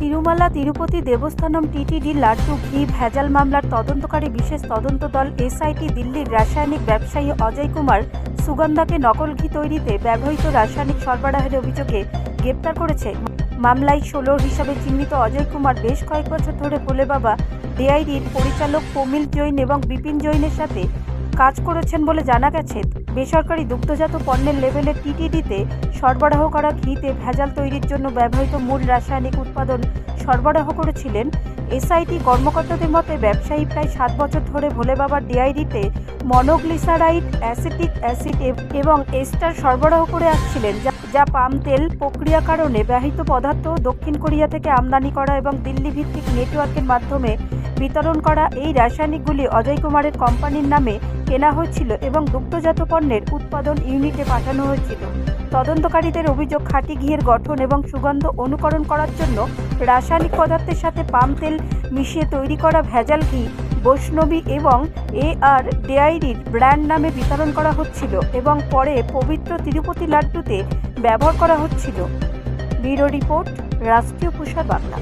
Tirumala Tirupati দেবস্থানম TTD laddu ঘি ভেজাল মামলার তদন্তকারী বিশেষ তদন্ত দল এসআইটি দিল্লির রাসায়নিক ব্যবসায়ী অজয় কুমার সুগন্ধাকে নকল ঘি তৈরিতে ব্যবহৃত রাসায়নিক সরবরাহের অভিযোগে গ্রেপ্তার করেছে। মামলায় 16 হিসাবে চিহ্নিত অজয় কুমার বেশ কয়েক বছর ধরে ভোলে বাবা ডেয়ারির পরিচালক প্রমিল জৈন এবং বিপিন জৈনের সাথে কাজ করেছেন বলে জানা গেছে। বেসরকারি দুগ্ধজাত পণ্যের লেভেলের টিটিডিতে সরবরাহ করা ঘিতে ভেজাল তৈরির জন্য ব্যবহৃত মূল রাসায়নিক উৎপাদন সরবরাহ করেছিলেন। এসআইটি কর্মকর্তাদের মতে ব্যবসায়ী প্রায় 7 বছর ধরে ভোলে বাবার ডেয়ারিতে মনোগ্লিসারাইড, অ্যাসিটিক অ্যাসিড এবং এস্টার সরবরাহ করে আসছিলেন, যা পাম তেল প্রক্রিয়াকরণে ব্যবহৃত পদার্থ দক্ষিণ কোরিয়া থেকে আমদানি করা এবং দিল্লি ভিত্তিক নেটওয়ার্কের মাধ্যমে বিতরণ করা। এই রাসায়নিকগুলি অজয় কুমারের কোম্পানির নামে কেনা হয়েছিল এবং দুগ্ধজাত পণ্যের উৎপাদন ইউনিটে পাঠানো হয়েছিল। তদন্তকারীদের অভিযোগ, খাঁটি ঘিয়ের গঠন এবং সুগন্ধ অনুকরণ করার জন্য রাসায়নিক পদার্থের সাথে পাম তেল মিশিয়ে তৈরি করা ভেজাল ঘি বৈষ্ণবী এবং এআর ডেয়ারির ব্র্যান্ড নামে বিতরণ করা হচ্ছিল এবং পরে পবিত্র তিরুপতি লাড্ডুতে ব্যবহার করা হচ্ছিল। ব্যুরো রিপোর্ট, রাষ্ট্রীয় প্রসার বাংলা।